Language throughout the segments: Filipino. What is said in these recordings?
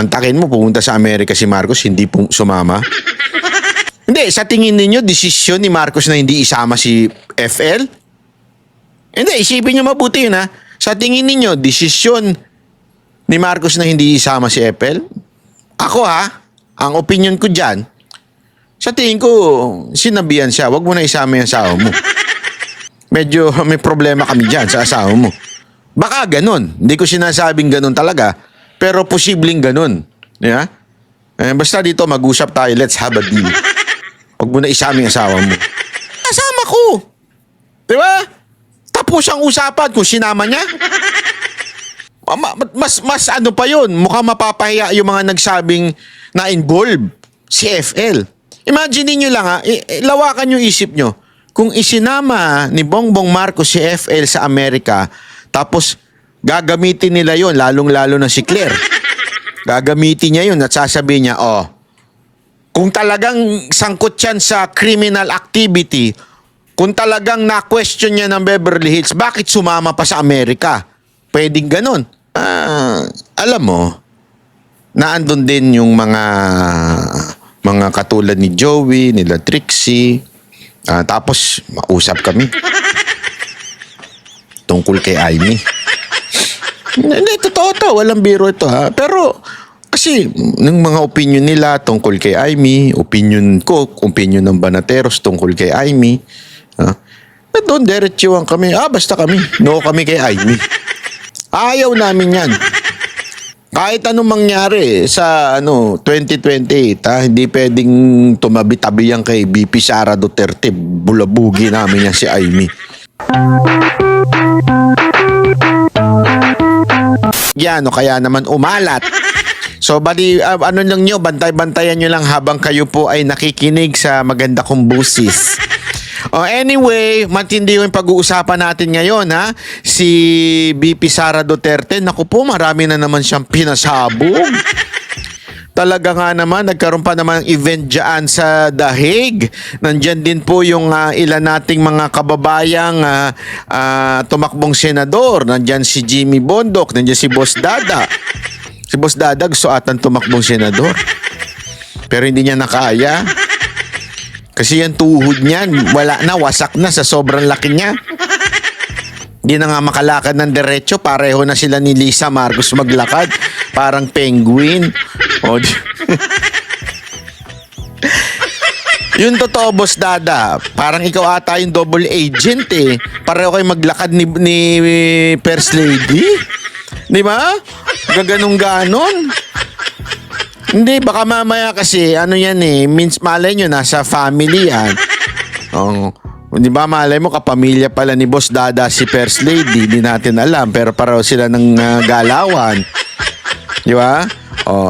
mantakin mo, pumunta sa Amerika si Marcos, hindi sumama. Hindi, sa tingin ninyo, desisyon ni Marcos na hindi isama si FL? Hindi, isipin nyo mabuti yun ha. Sa tingin ninyo, desisyon ni Marcos na hindi isama si FL? Ako ha, ang opinion ko dyan, sa tingin ko, sinabihan siya, wag mo na isama yung asawa mo. Medyo may problema kami dyan sa asawa mo. Baka ganun. Hindi ko sinasabing ganun talaga. Pero posibleng ganun. Yeah? Basta dito mag-usap tayo. Let's have a deal. Huwag mo na isama yung asawa mo. Kasama ko. Diba? Tapos ang usapan kung sinama niya. Mas ano pa yun. Mukhang mapapahiya yung mga nagsabing na-involve si FL. Imagine niyo lang ha. Lawakan yung isip nyo. Kung isinama ni Bongbong Marcos si FL sa Amerika, tapos gagamitin nila yon, lalong-lalo na si Claire. Gagamitin niya yun at sasabihin niya, kung talagang sangkot yan sa criminal activity, kung talagang na-question niya ng Beverly Hills, bakit sumama pa sa Amerika? Pwedeng ganun. Alam mo, naandun din yung mga katulad ni Joey, nila Trixie. Tapos, mausap kami. Tungkol kay Amy. Hindi, totoo to. Walang biro ito ha. Pero, kasi, ng mga opinion nila tungkol kay Amy, opinion ko, opinion ng Banateros tungkol kay Amy. Doon, diretsuhan kami. Basta kami. No kami kay Amy. Ayaw namin yan. Kahit anong mangyari sa 2028, hindi pwedeng tumabi-tabi yan kay BP Sara Duterte. Bulabugi namin yan si Amy. Yan, kaya naman umalat. So, bali, ano lang nyo, bantay-bantayan nyo lang habang kayo po ay nakikinig sa maganda kong busis. Anyway, matindi yung pag-uusapan natin ngayon ha. Si BP Sara Duterte, naku po, marami na naman siyang pinasabog. Talaga nga naman, nagkaroon pa naman ng event dyan sa The Hague. Nandyan din po yung ilan nating mga kababayang tumakbong senador. Nandyan si Jimmy Bondoc, nandyan si Boss Dada. Si Boss Dada gusto atang tumakbong senador. Pero hindi niya nakaya. Kasi yung tuhod niyan, wala na, wasak na sa sobrang laki niya. Hindi na nga makalakad ng diretso, pareho na sila ni Lisa Marcos maglakad. Parang penguin. Yung totoo, Boss Dada, parang ikaw ata yung double agent eh. Pareho kayo maglakad ni First Lady. Di ba? Gaganong-ganon. Hindi, baka mamaya kasi, yan means malay nyo, nasa family yan. Di ba, malay mo, kapamilya pala ni Boss Dada si First Lady, di natin alam, pero pareho sila ng galawan. Di ba?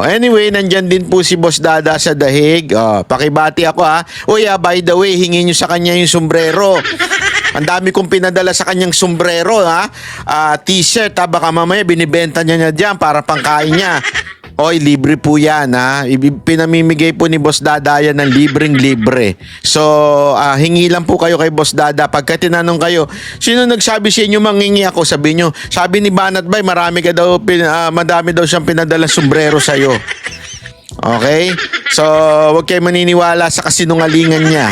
Anyway, nandyan din po si Boss Dada sa The Hague. Pakibati ako ha. By the way, hingin nyo sa kanya yung sombrero. Ang dami kong pinadala sa kanyang sombrero ha. T-shirt ha, baka mamaya binibenta niya dyan para pangkain niya. Libre po yan ha. Pinamimigay po ni Boss Dada yan ng libreng-libre. So, hingi lang po kayo kay Boss Dada. Pagka tinanong kayo, sino nagsabi sa inyo manghingi ako? Sabi nyo, sabi ni Banat Bay, madami daw siyang pinadalang sombrero sa'yo. Okay? So, huwag kayo maniniwala sa kasinungalingan niya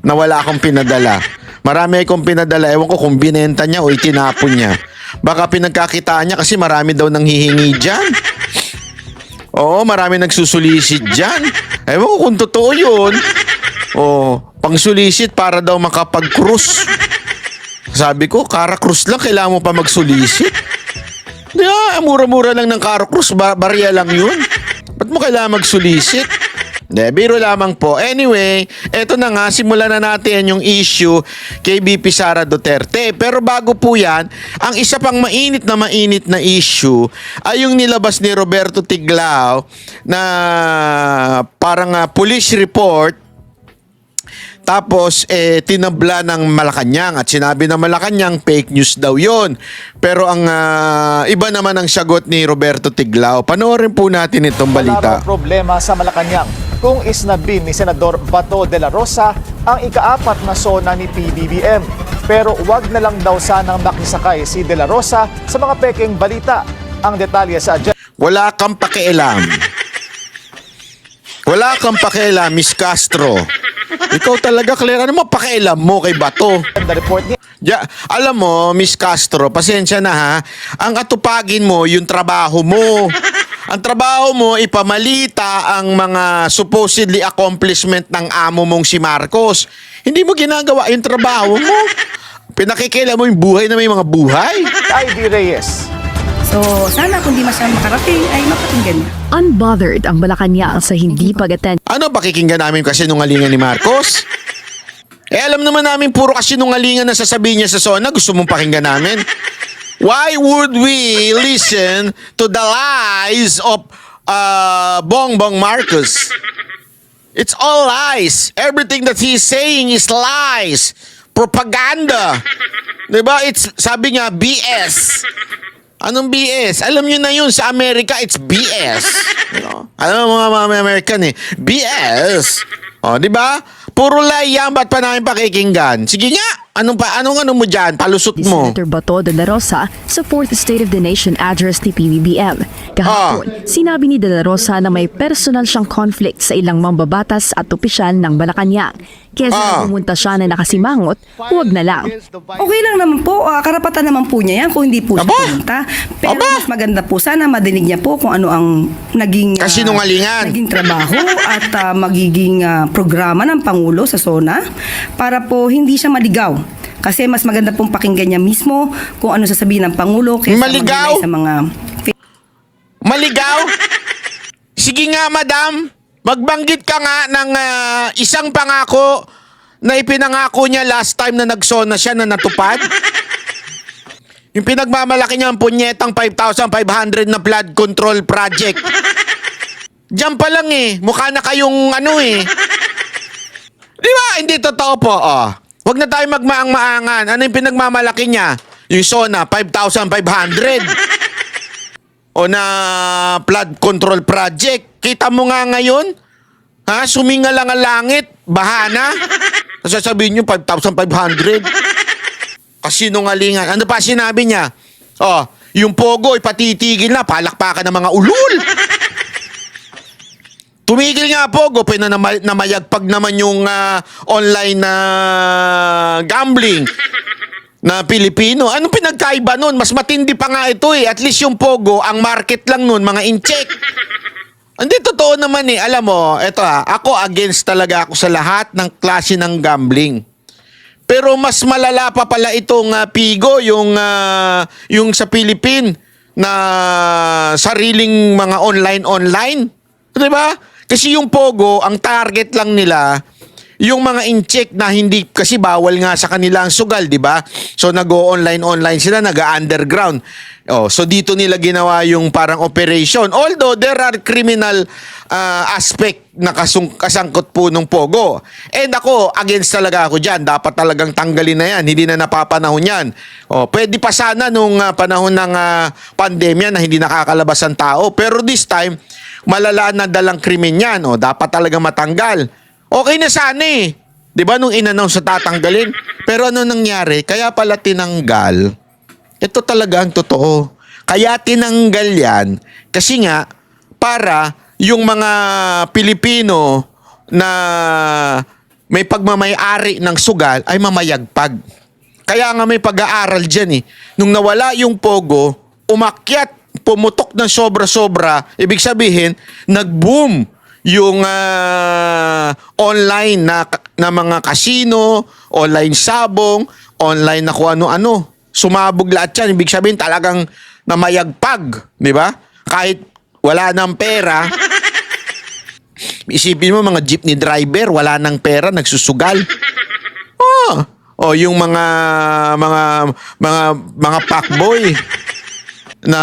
na wala akong pinadala. Marami akong pinadala. Ewan ko kung binenta niya o itinapon niya. Baka pinagkakitaan niya kasi marami daw nang hihingi dyan. Marami nagsusulisit dyan. Ewan ko kung totoo yun. Pang-sulisit para daw makapag-cruise. Sabi ko, Cara-Cruz lang, kailangan mo pa mag-sulisit. Mura-mura lang ng Cara-Cruz, barya lang yun. Ba't mo kailangan mag-sulisit? Biro lamang po. Anyway, eto na nga, simulan na natin yung issue kay BP Sara Duterte. Pero bago po yan, ang isa pang mainit na issue ay yung nilabas ni Roberto Tiglao na parang police report. Tapos, tinabla ng Malacanang at sinabi ng Malacanang fake news daw yon. Pero ang iba naman ang sagot ni Roberto Tiglao. Panoorin po natin itong balita. Wala problema sa Malacanang kung isnabin ni Senador Bato de la Rosa ang ika-4 na sona ni PBBM. Pero wag na lang daw sanang makisakay si de la Rosa sa mga pekeng balita. Ang detalye sa agenda. Wala kang pakialam. Wala kang pakialam, Miss Castro. Ikaw talaga, Claire. Ano mo pakialam mo kay Bato? The report niya, Alam mo, Miss Castro, pasensya na ha. Ang atupagin mo, yung trabaho mo. Ang trabaho mo, ipamalita ang mga supposedly accomplishment ng amo mong si Marcos. Hindi mo ginagawa yung trabaho mo. Pinakikila mo yung buhay na may mga buhay. Ivy Reyes. So, sana kung di masyadong makarating, ay mapakinggan niya. Unbothered ang Malacanang sa hindi pag-attend Ano, pakikinggan namin kasi nungalingan ni Marcos? Alam naman namin puro kasinungalingan na sasabihin niya sa SONA. Gusto mong pakinggan namin? Why would we listen to the lies of Bongbong Marcos? It's all lies. Everything that he's saying is lies. Propaganda. Diba? Sabi niya, BS. Anong BS? Alam niyo na yun, sa Amerika, it's BS. You know? Alam mo mga American BS. O, di ba? Puro lie yan, ba't pa namin pakikinggan? Sige nga, anong mo dyan? Palusot ni mo. Senator Bato de la Rosa sa 4th State of the Nation address ni PBBM. Kahapon, sinabi ni de la Rosa na may personal siyang conflict sa ilang mambabatas at opisyal ng Malacanang. Kesa pumunta siya na nakasimangot, huwag na lang. Okay lang naman po, karapatan naman po niya yan kung hindi po siya pumunta. Pero mas maganda po, sana madinig niya po kung ano ang naging, Kasinungalingan. naging trabaho at magiging programa ng Pangulo sa SONA para po hindi siya maligaw. Kasi mas maganda pong pakinggan niya mismo kung ano sasabihin ng Pangulo kaysa Maligaw? maglagay sa mga... Maligaw? Sige nga, madam. Magbanggit ka nga ng isang pangako na ipinangako niya last time na nagsona siya na natupad. Yung pinagmamalaki niya ang punyetang 5,500 na flood control project. Diyan pa lang mukha na kayong Di ba? Hindi totoo po, Huwag na tayo magmaang-maangan. Ano yung pinagmamalaki niya? Yung SONA, 5,500. O na flood control project. Kita mo nga ngayon, suminga lang ang langit, bahana. Sasabihin nyo, 5,500. Kasinungalingan. Ano pa sinabi niya? Yung pogo, ipatitigil na, palakpakan ng mga ulul. Tumigil nga pogo, namayagpag naman yung online na gambling na Pilipino. Anong pinagkaiba nun? Mas matindi pa nga ito At least yung pogo, ang market lang nun, mga in-check. Hindi, totoo naman Alam mo, eto ako against talaga ako sa lahat ng klase ng gambling. Pero mas malala pa pala itong Pigo, yung sa Philippine na sariling mga online. Diba? Kasi yung pogo, ang target lang nila, yung mga in-check na hindi, kasi bawal nga sa kanila ang sugal, di ba? So nag-o-online sila, nag-underground. So dito nila ginawa yung parang operation. Although there are criminal aspect na kasangkot po ng pogo. And ako, against talaga ako dyan. Dapat talagang tanggalin na yan. Hindi na napapanahon yan. Pwede pa sana nung panahon ng pandemya na hindi nakakalabas ang tao. Pero this time, malala na dalang krimen yan. Dapat talaga matanggal. Okay na sana Di ba nung in-announce sa tatanggalin? Pero ano nangyari? Kaya pala tinanggal. Ito talaga ang totoo. Kaya tinanggal yan kasi nga para yung mga Pilipino na may pagmamay-ari ng sugal ay mamayagpag. Kaya nga may pag-aaral dyan Nung nawala yung pogo, umakyat, pumutok ng sobra-sobra. Ibig sabihin, nag-boom yung online na mga casino, online sabong, online na kung ano-ano. Sumabog lahat yan. Ibig sabihin talagang namayagpag. Di ba? Kahit wala ng pera, isipin mo mga jeepney driver, wala ng pera, nagsusugal. Yung mga packboy na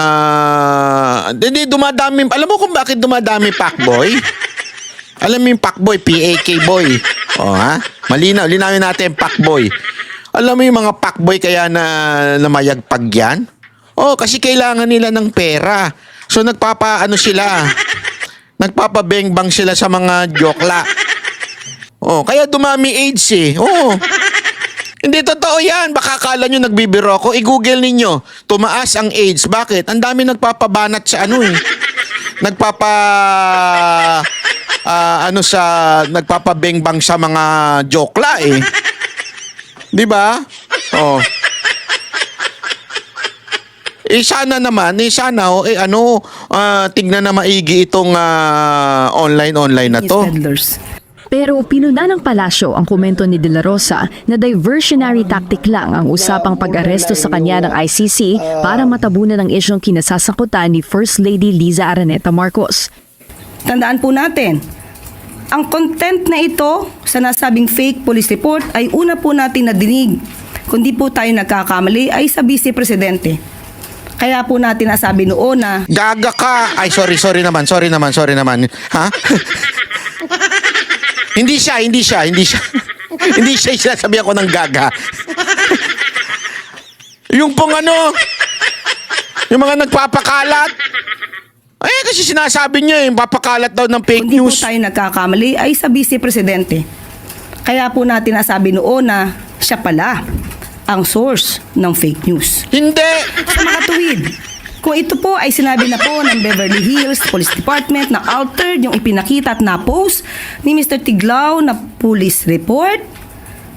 hindi dumadami. Alam mo kung bakit dumadami packboy? Alam mo yung packboy, PAK boy. Linawin natin packboy. Alam mo yung mga packboy kaya na namayagpag yan? Kasi kailangan nila ng pera. So nagpapabengbang sila sa mga jokla. Kaya dumami AIDS Hindi totoo yan. Baka akala nyo nagbibiro ako. I-google ninyo. Tumaas ang AIDS. Bakit? Ang dami nagpapabanat sa nagpapabengbang sa mga jokla eh. 'Di ba? Oh. Sana naman, tignan na maigi itong online na to. Peddlers. Pero pinuna ng palasyo ang komento ni De La Rosa na diversionary tactic lang ang usapang pag-aresto sa kanya ng ICC para matabunan ang isyong kinasasakutan ni First Lady Liza Araneta Marcos. Tandaan po natin, ang content na ito sa nasabing fake police report ay una po natin nadinig. Kung di po tayo nagkakamali ay sa Vice Presidente. Kaya po natin nasabi noon na Gaga ka! Ay, sorry naman. Ha? Hindi siya. Hindi siya yung sinasabi ako ng gaga. Yung pong yung mga nagpapakalat. Ay, kasi sinasabi niya yung papakalat daw ng fake kung di po news. tayo nagkakamali ay sa Vice Presidente. Kaya po natin nasabi noon na siya pala ang source ng fake news. Hindi! Sa mga tuwid, kung ito po ay sinabi na po ng Beverly Hills Police Department na altered yung ipinakita at na-post ni Mr. Tiglao na police report,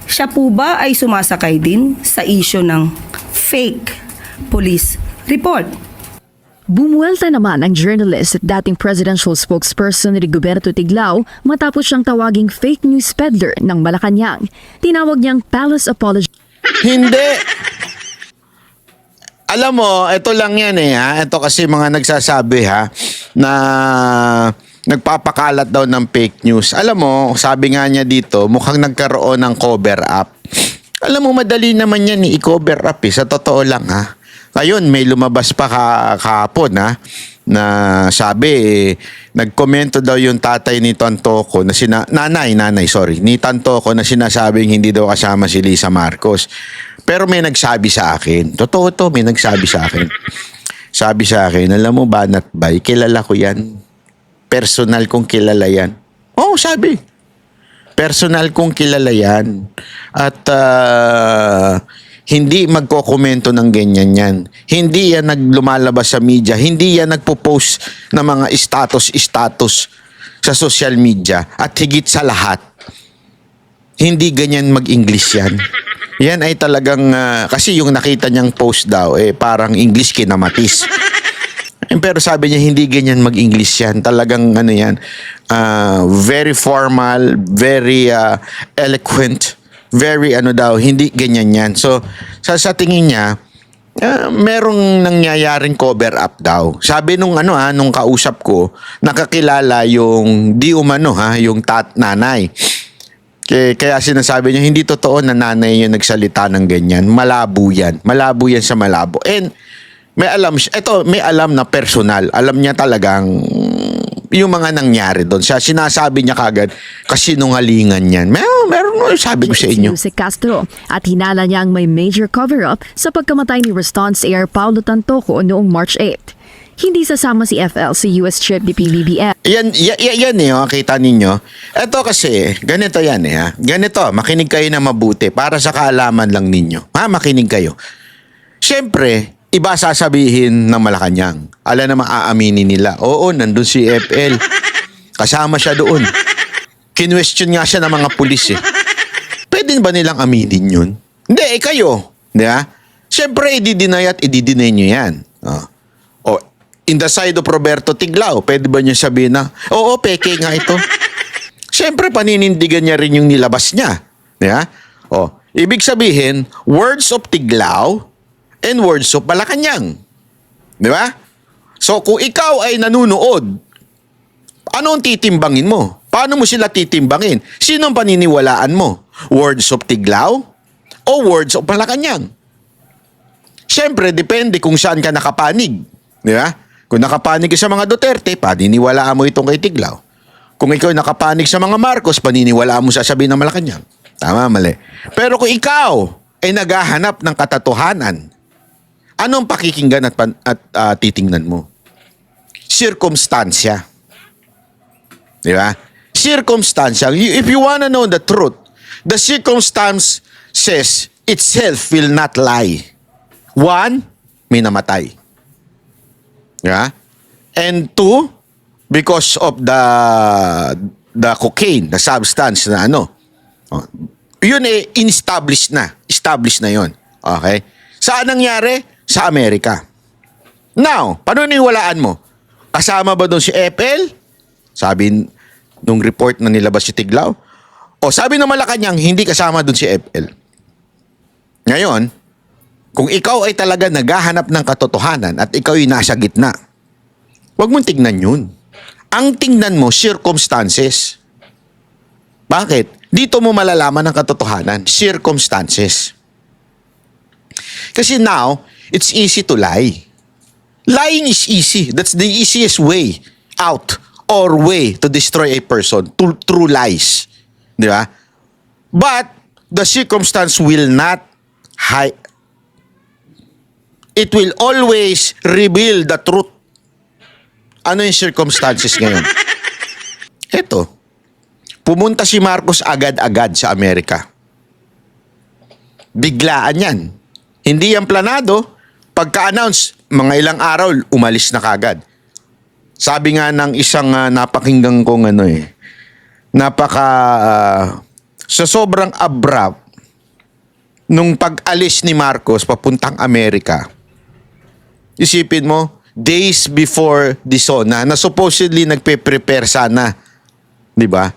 siya po ba ay sumasakay din sa issue ng fake police report? Bumuelta naman ang journalist at dating presidential spokesperson Rigoberto Tiglao matapos siyang tawaging fake news peddler ng Malacanang. Tinawag niyang palace apology. Hindi! Alam mo, ito lang yan ha. Ito kasi mga nagsasabi na nagpapakalat daw ng fake news. Alam mo, sabi nga niya dito, mukhang nagkaroon ng cover up. Alam mo, madali naman yan i-cover up Sa totoo lang Ngayon, may lumabas pa kahapon na sabi nagkomento daw yung tatay ni Tantoco na nanay, ni Tantoco na sinasabing hindi daw kasama si Lisa Marcos. Pero may nagsabi sa akin, totoo to, may nagsabi sa akin. Sabi sa akin, alam mo ba, Natbay, kilala ko yan. Personal kong kilala yan. Oo, sabi. Personal kong kilala yan. At hindi magkokomento ng ganyan yan. Hindi yan naglumalabas sa media. Hindi yan nagpo-post ng mga status sa social media. At higit sa lahat, hindi ganyan mag-English yan. Yan ay talagang, kasi yung nakita niyang post daw, parang English kinamatis. Pero sabi niya, hindi ganyan mag-English yan. Talagang yan, very formal, very eloquent, very hindi ganyan yan. So, sa tingin niya, merong nangyayaring cover up daw. Sabi nung nung kausap ko, nakakilala yung yung nanay. Kaya sinasabi niya, hindi totoo na nanay yung nagsalita ng ganyan. Malabo yan. Malabo yan sa malabo. And may alam na personal. Alam niya talagang yung mga nangyari doon. Sinasabi niya kagad, kasinungalingan yan. Meron sabi ko sa inyo. Si Castro at hinala niya ang may major cover-up sa pagkamatay ni Response Air Paulo Tantoco noong March 8. Hindi sasama si FL sa US trip ni PBBM. Yan kita ninyo. Ito kasi, ganito yan Ganito, makinig kayo na mabuti para sa kaalaman lang ninyo. Makinig kayo. Siyempre, iba sasabihin ng Malacanang. Alam naman aaminin nila. Oo, nandun si FL. Kasama siya doon. Kinwestiyon nga siya ng mga pulis Pwede ba nilang aminin yun? Hindi, kayo. Di ba? Siyempre, i-deny nyo yan. In the side of Roberto Tiglao, pwede ba niya sabihin na, oo, peke nga ito. Siyempre, paninindigan niya rin yung nilabas niya. Yeah? Ibig sabihin, words of Tiglao and words of Malacanang. Di ba? So, kung ikaw ay nanunood, ano ang titimbangin mo? Paano mo sila titimbangin? Sino ang paniniwalaan mo? Words of Tiglao o words of Malacanang? Siyempre, depende kung saan ka nakapanig. Di ba? Kung nakapanig ka sa mga Duterte, paniniwalaan mo itong kay Tiglao. Kung ikaw nakapanig sa mga Marcos, paniniwalaan mo sasabihin ng Malacanang. Tama, mali. Pero kung ikaw ay naghahanap ng katotohanan, anong pakikinggan at titingnan mo? Circumstansya. Di ba? Circumstansya. If you wanna know the truth, the circumstance says itself will not lie. One, may namatay. Yeah? And two, because of the cocaine, the substance na ano. Oh, yun established na. Established na yun. Okay? Saan nangyari? Sa Amerika. Now, paniniwalaan mo? Kasama ba doon si FL? Sabi nung report na nilabas si Tiglao. O sabi ng Malacanang, hindi kasama doon si FL. Ngayon, kung ikaw ay talaga naghahanap ng katotohanan at ikaw ay nasa gitna, huwag mong tignan yun. Ang tingnan mo, circumstances. Bakit? Dito mo malalaman ang katotohanan, circumstances. Kasi now, it's easy to lie. Lying is easy. That's the easiest way out or way to destroy a person through lies. Di ba? But the circumstance will not hide. It will always reveal the truth. Ano yung circumstances ngayon? Eto. Pumunta si Marcos agad-agad sa Amerika. Biglaan yan. Hindi yan planado. Pagka-announce, mga ilang araw, umalis na kagad. Sabi nga ng isang napakinggan kong sa sobrang abrupt, nung pag-alis ni Marcos papuntang Amerika, isipin mo, days before the SONA, na supposedly nagpe-prepare sana. Di ba?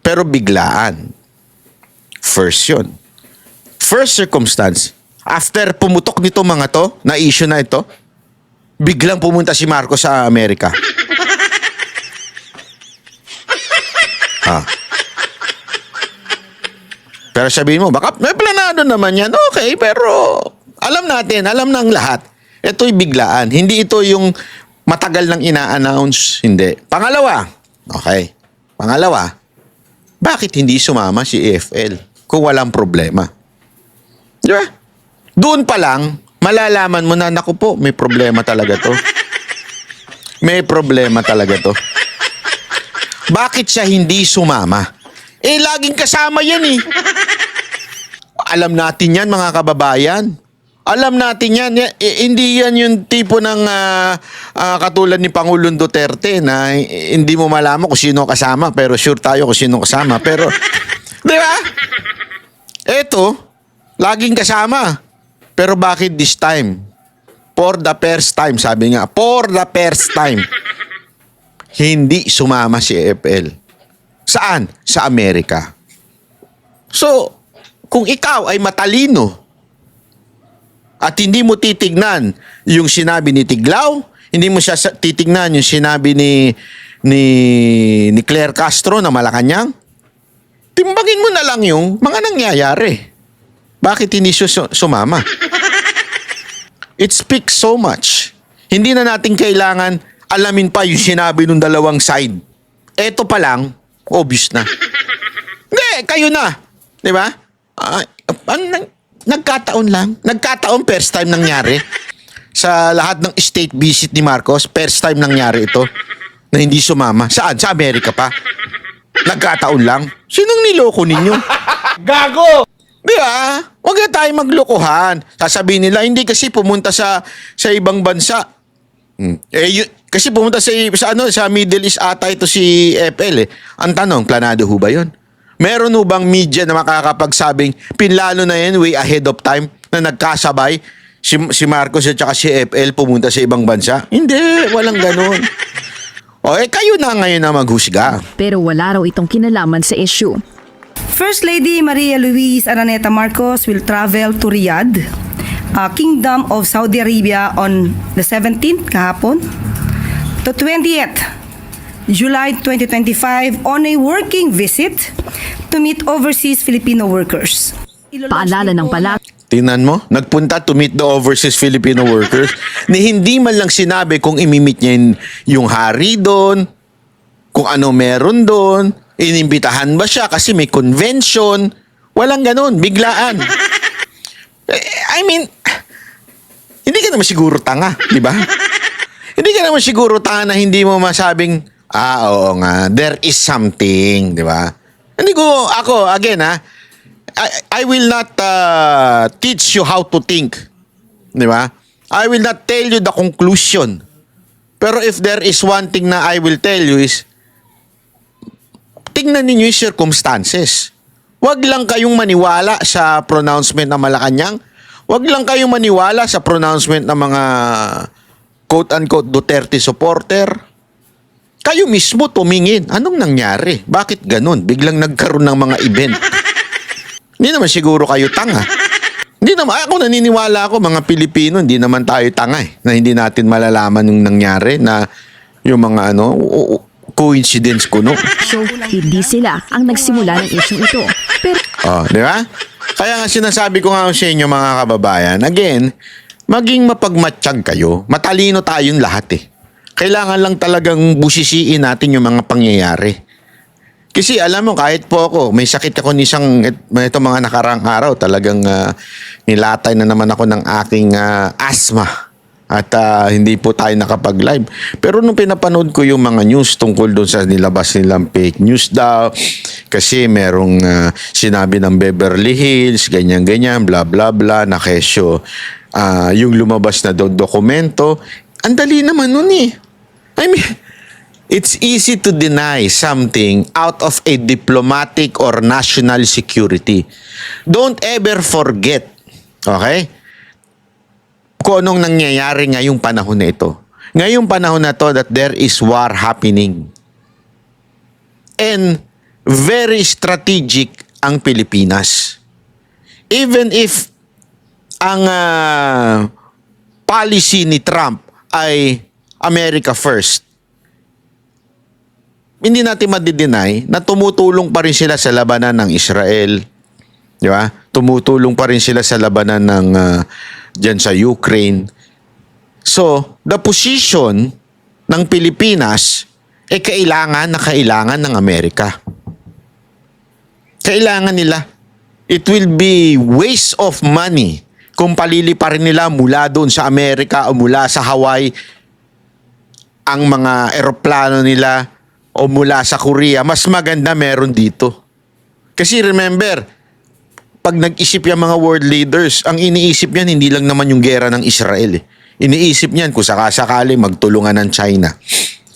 Pero biglaan. First yun. First circumstance, after pumutok nito mga to, na issue na ito, biglang pumunta si Marcos sa Amerika. Pero sabihin mo, baka may planado naman yan. Okay, pero alam natin, alam ng lahat. Ito'y biglaan. Hindi ito yung matagal nang ina-announce. Hindi. Pangalawa, okay. Pangalawa, bakit hindi sumama si EFL kung walang problema? Di ba? Doon pa lang, malalaman mo na, naku po, may problema talaga to. May problema talaga to. Bakit siya hindi sumama? Laging kasama yan eh. Alam natin yan, mga kababayan. Alam natin yan. Hindi yan yung tipo ng katulad ni Pangulong Duterte na hindi mo malaman kung sino kasama, pero sure tayo kung sino kasama. Pero, di ba? Eto, laging kasama. Pero bakit this time? For the first time, sabi nga, for the first time, hindi sumama si EFL. Saan? Sa Amerika. So, kung ikaw ay matalino at hindi mo titignan yung sinabi ni Tiglao, hindi mo siya titignan yung sinabi ni Claire Castro na Malacanang, timbangin mo na lang yung mga nangyayari. Bakit hindi siya sumama? It speaks so much. Hindi na natin kailangan alamin pa yung sinabi ng dalawang side. Eto pa lang, obvious na. Hindi, kayo na. Di ba? Nagkataon lang. Nagkataon, first time nangyari. Sa lahat ng state visit ni Marcos, first time nangyari ito na hindi sumama. Saan? Sa Amerika pa. Nagkataon lang. Sinong niloko ninyo? Gago! Di ba? Huwag na tayo maglokohan. Sasabihin nila, hindi kasi pumunta sa ibang bansa. Kasi pumunta sa Middle East ata ito si FL eh. Ang tanong, planado ho ba yun? Meron ho bang media na makakapagsabing pinlano na yan way ahead of time na nagkasabay si Marcos at saka si FL pumunta sa ibang bansa? Hindi, walang ganun. Kayo na ngayon na maghusga. Pero wala raw itong kinalaman sa issue. First Lady Maria Luis Araneta Marcos will travel to Riyadh, Kingdom of Saudi Arabia on the 17th kahapon to 20th July 2025 on a working visit to meet overseas Filipino workers. Paalala ng pala. Tingnan mo, nagpunta to meet the overseas Filipino workers ni hindi man lang sinabi kung imimit niya yung hari doon, kung ano meron doon, inimbitahan ba siya kasi may convention. Walang ganun, biglaan. I mean, hindi ka naman siguro tanga, di ba? Hindi ka naman siguro tanga na hindi mo masabing, oo nga, there is something, di ba? Hindi ko, ako, again I will not teach you how to think. Di ba? I will not tell you the conclusion. Pero if there is one thing na I will tell you is, tingnan ninyo yung circumstances. Huwag lang kayong maniwala sa pronouncement ng Malacanang. Huwag lang kayong maniwala sa pronouncement ng mga quote-unquote Duterte supporter. Kayo mismo tumingin. Anong nangyari? Bakit ganun? Biglang nagkaroon ng mga event. Hindi naman siguro kayo tanga. Hindi naman, ako naniniwala ako mga Pilipino, hindi naman tayo tanga na hindi natin malalaman yung nangyari na yung mga coincidence kuno. So, hindi sila ang nagsimula ng isyong ito. Pero Oh, di ba? Kaya nga sinasabi ko nga sa inyo mga kababayan, again, maging mapagmatsyag kayo. Matalino tayong lahat eh. Kailangan lang talagang busisiin natin yung mga pangyayari. Kasi alam mo, kahit po ako, may sakit ako ito mga nakarang araw, talagang nilatay na naman ako ng aking asthma. At hindi po tayo nakapag-live. Pero nung pinapanood ko yung mga news tungkol doon sa nilabas nilang fake news daw, kasi merong sinabi ng Beverly Hills, ganyan-ganyan, bla bla bla, na kesyo yung lumabas na dokumento. Ang dali naman nun eh. I mean, it's easy to deny something out of a diplomatic or national security. Don't ever forget, okay? Kung anong nangyayari ngayong panahon na ito. Ngayong panahon na to that there is war happening. And very strategic ang Pilipinas. Even if ang policy ni Trump ay America first, hindi natin madi-deny na tumutulong pa rin sila sa labanan ng Israel. Di ba? Tumutulong pa rin sila sa labanan ng dyan sa Ukraine. So, the position ng Pilipinas ay kailangan ng Amerika. Kailangan nila. It will be waste of money kung paliliparin nila mula doon sa Amerika o mula sa Hawaii ang mga eroplano nila o mula sa Korea. Mas maganda meron dito. Kasi remember, pag nag-isip yung mga world leaders, ang iniisip niyan hindi lang naman yung gera ng Israel. Iniisip niyan kung sakasakali magtulungan ng China.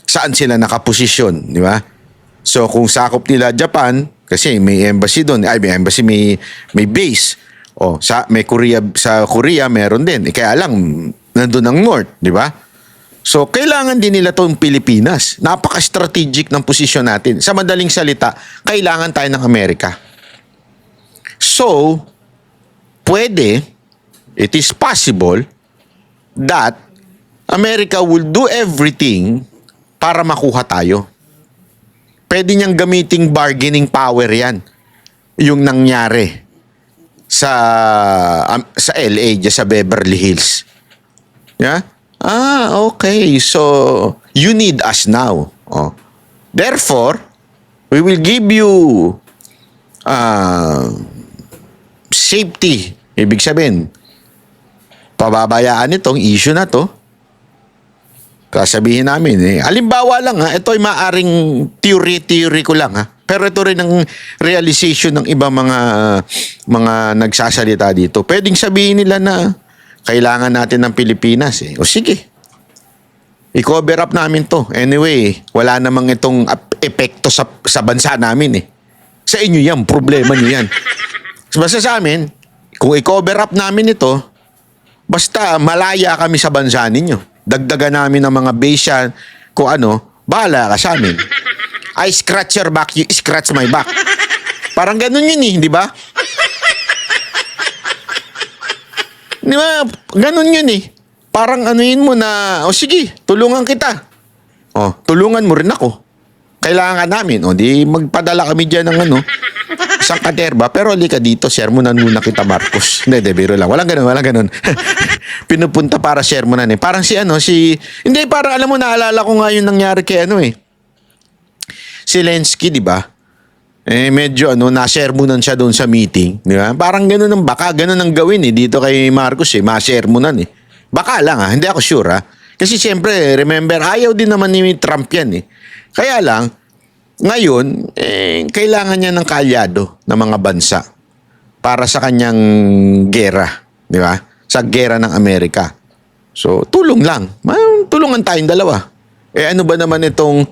Saan sila nakaposisyon, di ba? So kung sakop nila Japan, kasi may embassy doon, may base. O may Korea, sa Korea meron din. Kaya lang nandoon ang North, di ba? So kailangan din nila 'tong Pilipinas. Napaka-strategic ng posisyon natin. Sa madaling salita, kailangan tayo ng Amerika. So, it is possible that America will do everything para makuha tayo. Pwede niyang gamiting bargaining power yan. Yung nangyari sa LA, sa Beverly Hills. Yeah? Okay. So, you need us now. Oh. Therefore, we will give you safety. Ibig sabihin, pababayaan itong issue na to. Kasabihin namin, halimbawa lang ito ay maaring theory ko lang Pero ito rin ang realization ng iba mga nagsasalita dito. Pwedeng sabihin nila na kailangan natin ng Pilipinas O sige, i-cover up namin to. Anyway, wala namang itong epekto sa bansa namin Sa inyo yan, problema nyo yan. Basta sa amin, kung i-cover up namin ito, basta malaya kami sa bansa ninyo. Dagdagan namin ng mga base yan, kung bahala ka sa amin. I scratch your back, you scratch my back. Parang ganun yun di ba? Di ba? Ganun yun Parang anuin mo na, sige, tulungan kita. Tulungan mo rin ako. Kailangan namin. Di magpadala kami dyan ng isang katerba. Pero halika dito, sermonan muna kita, Marcos. Hindi, biro lang. Walang ganun. Pinupunta para sermonan Parang hindi, parang alam mo, naalala ko nga yung nangyari kay Zelensky, di ba? Medyo nasermonan siya doon sa meeting. Di ba? Parang ganun baka ganun ang gawin dito kay Marcos masermonan Baka lang hindi ako sure Kasi siyempre, remember, ayaw din naman ni Trump yan Kaya lang, ngayon, kailangan niya ng kaalyado ng mga bansa para sa kanyang gera, di ba? Sa gera ng Amerika. So, tulong lang. Tulungan tayong dalawa. Eh ano ba naman itong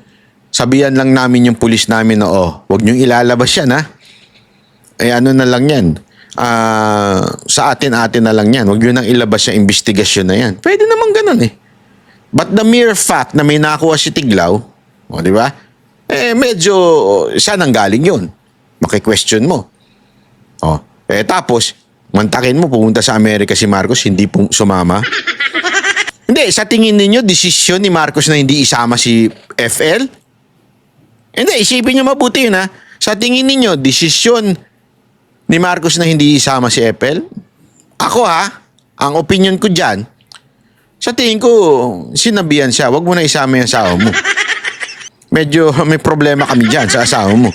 sabihan lang namin yung pulis namin na wag niyong ilalabas yan ha. Eh ano na lang yan. Sa atin-atin na lang yan. Wag nyo nang ilabas yung investigasyon na yan. Pwede naman ganun eh. But the mere fact na may nakuha si Tiglaw, di ba? Eh medyo saan ang galing yun? Maki-question mo. Tapos, mantakin mo, pupunta sa Amerika si Marcos, hindi pong sumama. Hindi, sa tingin ninyo, desisyon ni Marcos na hindi isama si FL? Hindi, isipin nyo mabuti yun ha. Sa tingin ninyo, desisyon ni Marcos na hindi isama si FL? Ako ha, ang opinion ko dyan, sa tingin ko, sinabihan siya, wag mo na isama yung asawa mo. Medyo may problema kami dyan sa asawa mo.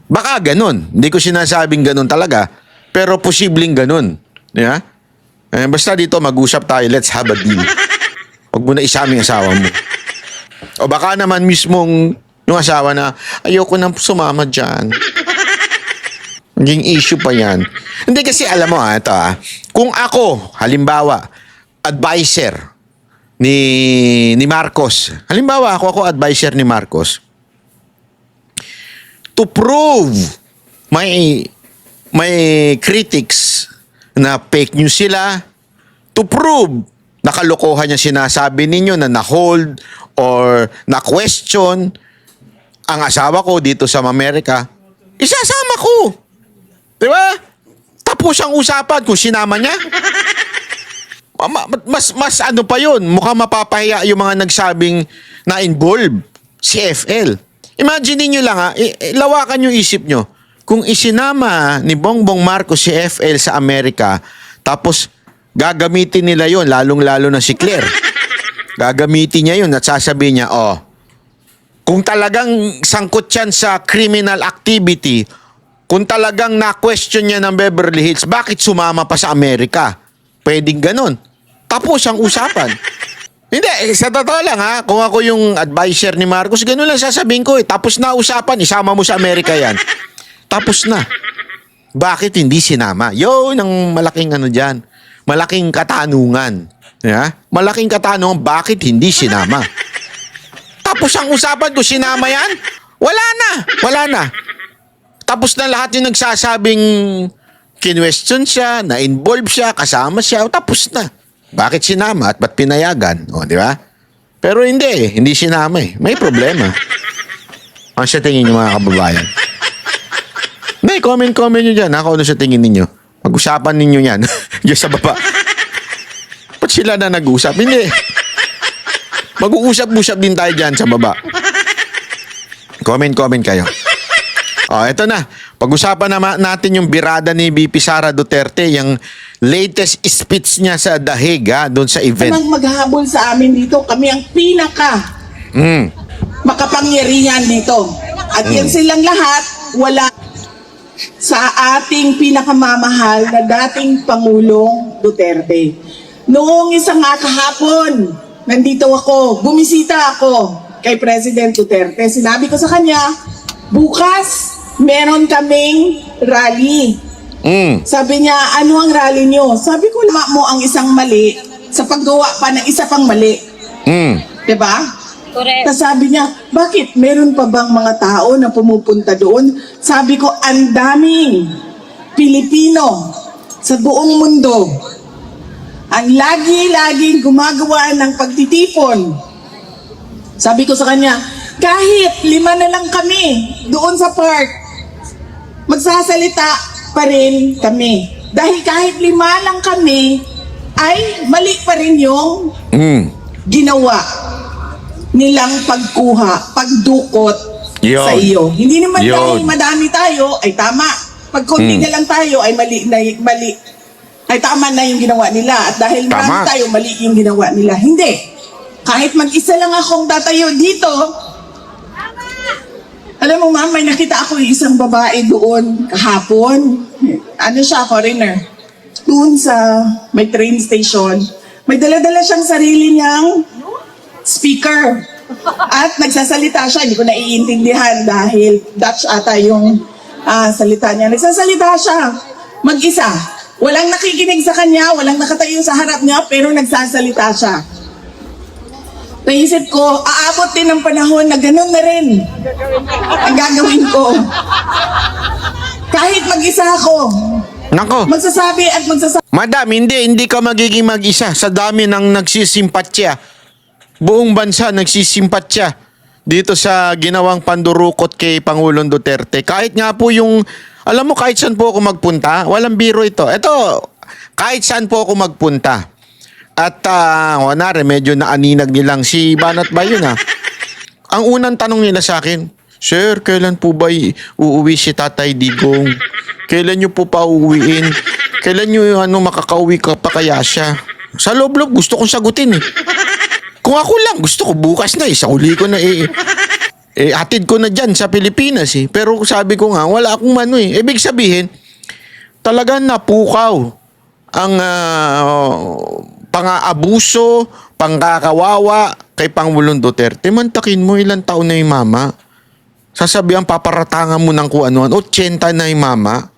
Baka ganun. Hindi ko sinasabing ganun talaga. Pero posibleng ganun. Yeah? Basta dito mag-usap tayo. Let's have a deal. Huwag mo na isama yung asawa mo. O baka naman mismong yung asawa na, ayoko nang sumama dyan. Naging issue pa yan. Hindi kasi alam mo ito kung ako, halimbawa, advisor ni Marcos. Halimbawa, ako advisor ni Marcos. To prove my critics na fake news sila, to prove na kalokohan niya sinasabi ninyo na na-hold or na-question ang asawa ko dito sa Amerika, isasama ko. Di ba? Tapos ang usapan kung sinama niya. Mas ano pa yun, mukhang mapapahiya yung mga nagsabing na-involve si FL. Imagine niyo lang lawakan yung isip nyo. Kung isinama ni Bongbong Marcos si FL sa Amerika, tapos gagamitin nila yon, lalong-lalo na si Claire. Gagamitin niya yun at sasabihin niya, kung talagang sangkot yan sa criminal activity, kung talagang na-question niya ng Beverly Hills, bakit sumama pa sa Amerika? Pwedeng ganon. Tapos ang usapan. Hindi, sa totoo lang kung ako yung advisor ni Marcos, gano'n lang sasabihin ko Tapos na usapan, isama mo sa Amerika yan. Tapos na. Bakit hindi sinama? Yun ang malaking dyan. Malaking katanungan. Yeah? Malaking katanungan, bakit hindi sinama? Tapos ang usapan ko, sinama yan? Wala na. Tapos na lahat yung nagsasabing kinwestiyon siya, na-involve siya, kasama siya, tapos na. Bakit sinama at ba't pinayagan? Di ba? Pero hindi sinama May problema. Ano sa tingin niyo mga kababayan? May comment nyo dyan. Ano sa tingin ninyo? Pag-usapan ninyo yan. Diyan sa baba. Ba't sila na nag-usap? Hindi. Mag-uusap-usap din tayo dyan sa baba. Comment kayo. Eto na. Pag-usapan naman natin yung birada ni VP Sara Duterte, yung latest speech niya sa The Hague, doon sa event. Maghahabol sa amin dito, kami ang pinaka makapangyarihan dito. At yan silang lahat, wala sa ating pinakamamahal na dating Pangulong Duterte. Noong isang kahapon, nandito ako, bumisita ako kay President Duterte. Sinabi ko sa kanya, bukas, meron kaming rally. Sabi niya, ano ang rally nyo? Sabi ko, lama mo ang isang mali sa paggawa pa ng isa pang mali. Diba? Correct. Tapos sabi niya, bakit? Meron pa bang mga tao na pumupunta doon? Sabi ko, ang daming Pilipino sa buong mundo ang lagi-laging gumagawa ng pagtitipon. Sabi ko sa kanya, kahit 5 na lang kami doon sa park, magsasalita pa rin kami. Dahil kahit 5 lang kami, ay mali pa rin yung ginawa nilang pagkuha, pagdukot sa iyo. Hindi naman dahil madami tayo, ay tama. Pag konti na lang tayo, ay mali. Ay tama na yung ginawa nila. At dahil marami tayo, mali yung ginawa nila. Hindi. Kahit mag-isa lang akong tatayo dito, alam mo ma'am, may nakita ako isang babae doon kahapon. Ano siya, foreigner. Doon sa may train station. May dala-dala siyang sarili niyang speaker. At nagsasalita siya. Hindi ko naiintindihan dahil Dutch ata yung salita niya. Nagsasalita siya. Mag-isa. Walang nakikinig sa kanya, walang nakatayo sa harap niya, pero nagsasalita siya. naisip ko, aabot din ng panahon na ganun na rin ang gagawin ko. Kahit mag-isa ako, Nako. magsasabi at magsasabi. Madam, hindi ka magiging mag-isa sa dami ng nagsisimpatya. Buong bansa nagsisimpatya dito sa ginawang pandurukot kay Pangulong Duterte. Kahit nga po yung, alam mo, kahit saan po ako magpunta, walang biro ito. Ito, kahit saan po ako magpunta. At, kunwari, medyo naaninag nilang si Banat ba yun Ang unang tanong nila sa akin, Sir, kailan po ba uuwi si Tatay Digong? Kailan nyo po pa uuwiin? Kailan nyo makakauwi ka pa kaya siya? Sa loob-loob, gusto kong sagutin Kung ako lang, gusto ko bukas na sauli ko na atid ko na dyan sa Pilipinas Pero sabi ko nga, wala akong Ibig sabihin, talagang napukaw ang pang-aabuso, pangkakawawa kay Pangulong Duterte. Mantakin mo, ilang taon na yung mama? Sasabihan, paparatangan mo ng kung ano, 80 na yung mama.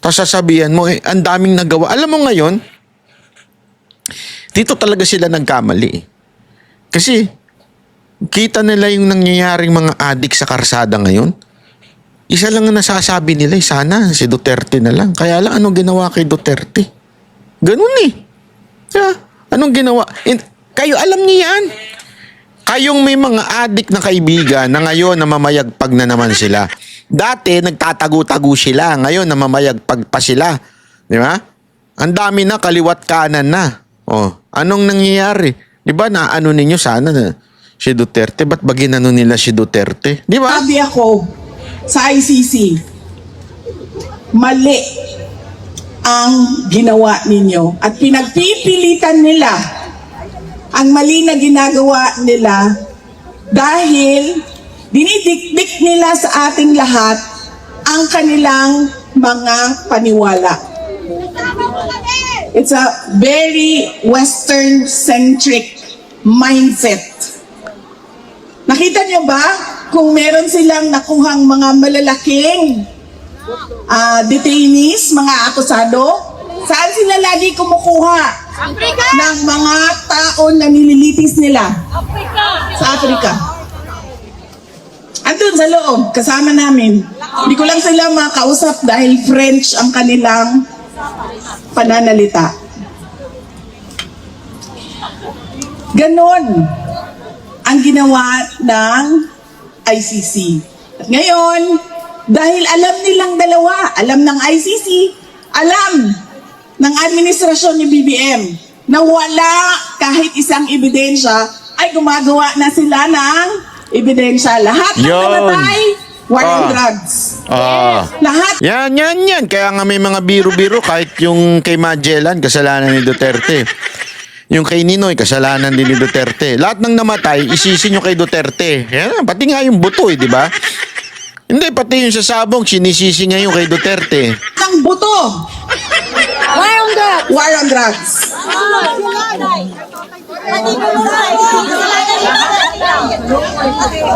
Tapos sasabihan mo, ang daming nagawa. Alam mo ngayon, dito talaga sila nagkamali Kasi, kita nila yung nangyayaring mga adik sa karsada ngayon. Isa lang ang nasasabi nila, sana si Duterte na lang. Kaya lang, anong ginawa kay Duterte? Ganun Anong ginawa? Kayo, alam niyo yan. Kayong may mga adik na kaibigan na ngayon namamayagpag na naman sila. Dati, nagtatago-tago sila. Ngayon, namamayagpag pa sila. Di ba? Ang dami na, kaliwat kanan na. Anong nangyayari? Di ba, naano ninyo sana si Duterte? Ba't ba ginano nila si Duterte? Di ba? Sabi ako sa ICC, mali ang ginawa ninyo at pinagpipilitan nila ang mali na ginagawa nila dahil dinidikdik nila sa ating lahat ang kanilang mga paniwala. It's a very Western-centric mindset. Nakita niyo ba kung meron silang nakuhang mga malalaking detainees, mga akusado? Saan sila lagi kumukuha ng mga tao na nililitis nila? Sa Africa. Andun sa loob, kasama namin. Hindi ko lang sila makausap dahil French ang kanilang pananalita. Ganon ang ginawa ng ICC. At ngayon, dahil alam nilang dalawa, alam ng ICC, alam ng administrasyon ni BBM na wala kahit isang ebidensya, ay gumagawa na sila ng ebidensya. Lahat ng namatay, war on drugs. Lahat. Yan. Kaya nga may mga biro-biro kahit yung kay Magellan, kasalanan ni Duterte. Yung kay Ninoy, kasalanan din ni Duterte. Lahat ng namatay, isisi nyo kay Duterte. Yan, pati nga yung buto di ba? Hindi, pati yung sa sabong, sinisisi niya yung kay Duterte. Ang buto. War on drugs. War on drugs.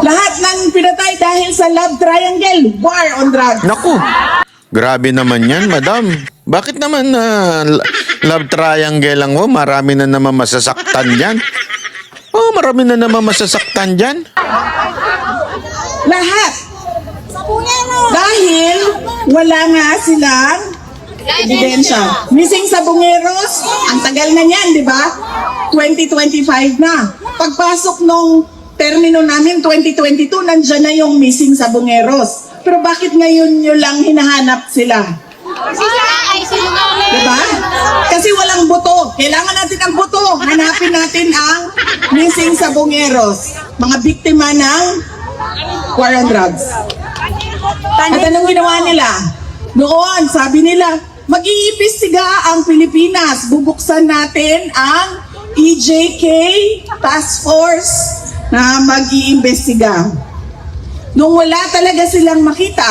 Lahat ng pinatay dahil sa love triangle, war on drugs. Naku, grabe naman yan, madam. Bakit naman love triangle lang marami na naman masasaktan dyan? Marami na naman masasaktan dyan. Lahat. Dahil wala nga silang ebidensya. Missing sa Bungeros, ang tagal na niyan, di ba? 2025 na. Pagpasok nung termino namin, 2022, nandyan na yung missing sa Bungeros. Pero bakit ngayon nyo lang hinahanap sila? Diba? Kasi walang buto. Kailangan natin ang buto. Hanapin natin ang missing sa Bungeros. Mga biktima ng war on drugs. At anong ginawa nila? Noon, sabi nila, mag-iimbestiga ang Pilipinas. Bubuksan natin ang EJK Task Force na mag-iimbestiga. Nung wala talaga silang makita,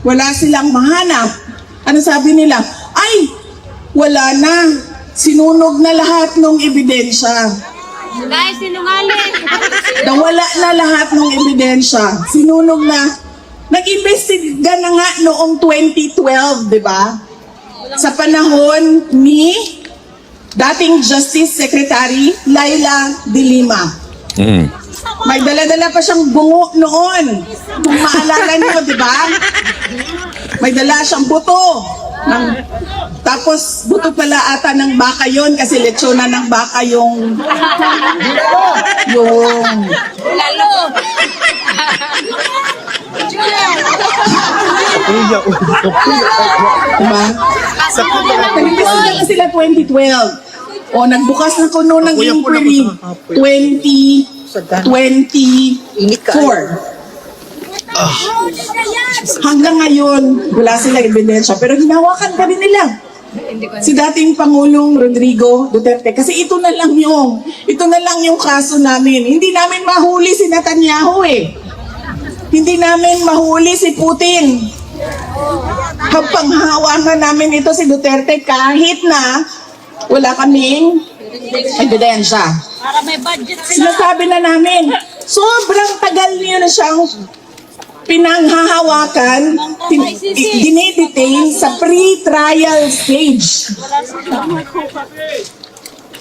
wala silang mahanap, ano sabi nila? Ay, wala na. Sinunog na lahat ng ebidensya. Guys, sinungaling. Nawala na lahat ng ebidensya. Sinunog na. Nag-imbestiga na nga noong 2012, di ba? Sa panahon ni dating Justice Secretary Laila De Lima. May dala-dala pa siyang bungo noon. Kung maalala niyo, di ba? May dala siyang buto. Tapos buto pala ata ng baka yon kasi lechona ng baka yung Lalo. diba? Nag-investigate na sila 2012. O, nagbukas na ko noon ng inquiry 2024. Hanggang ngayon, wala silang ebidensya. Pero hinawakan pa rin nila. Si dating Pangulong Rodrigo Duterte. Kasi ito na lang yung kaso namin. Hindi namin mahuli si Netanyahu eh. Hindi namin mahuli si Putin. Panghawakan namin ito si Duterte kahit na wala kaming ebidensya. Para may budget sila. Sinasabi na namin, sobrang tagal niyo na siyang pinanghahawakan, dinidetain sa pre-trial stage.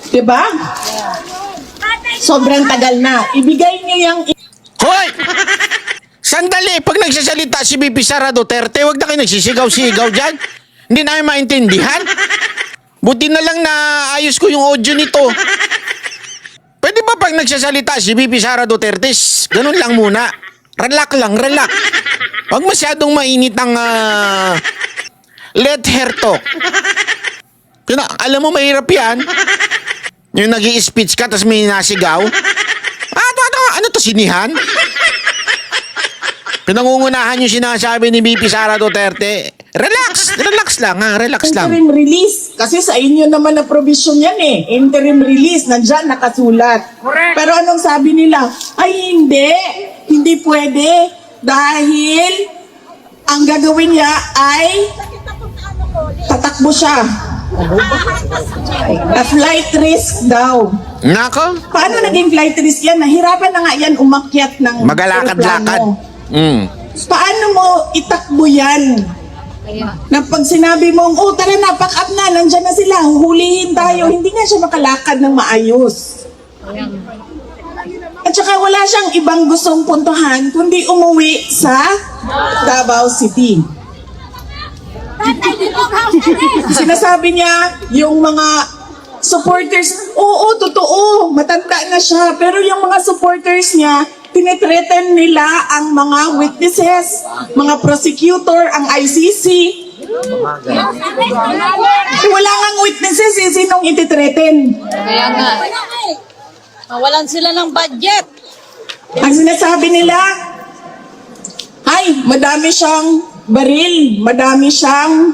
Diba? Sobrang tagal na. Ibigay niyo yung... Hoy! Sandali, pag nagsasalita si BP Sara Duterte, wag na kayo nagsisigaw-sigaw dyan. Hindi namin maintindihan. Buti na lang na ayos ko yung audio nito. Pwede ba pag nagsasalita si BP Sara Duterte, ganun lang muna. Relax lang, relax. Huwag masyadong mainit ang let her talk. Alam mo, mahirap yan. Yung nag-i-speech ka, tapos may nasigaw. Ano to, sinihan? Pinangungunahan yung sinasabi ni BP Sara Duterte. Relax lang ha, relax lang. Interim release. Kasi sa inyo naman na provision yan eh. Interim release, nandyan nakasulat. Pero anong sabi nila? Ay hindi pwede. Dahil ang gagawin niya ay tatakbo siya. A flight risk daw. Nako, Paano naging flight risk yan? Nahirapan na nga yan umakyat ng magalakad-lakad. eroplano. Paano mo itakbo yan? Na pag sinabi mong, oh tara na, pack up na, nandyan na sila, huhulihin tayo, hindi nga siya makalakad ng maayos. At saka wala siyang ibang gustong puntuhan, kundi umuwi sa Davao City. Sinasabi niya, yung mga supporters, oo, totoo, matanda na siya, pero yung mga supporters niya, tinitreaten nila ang mga witnesses, mga prosecutor, ang ICC. Wala ngang witnesses, sinong ititreaten? Kaya nga. Mawalan sila ng budget. Ang sinasabi nila, ay, madami siyang baril, madami siyang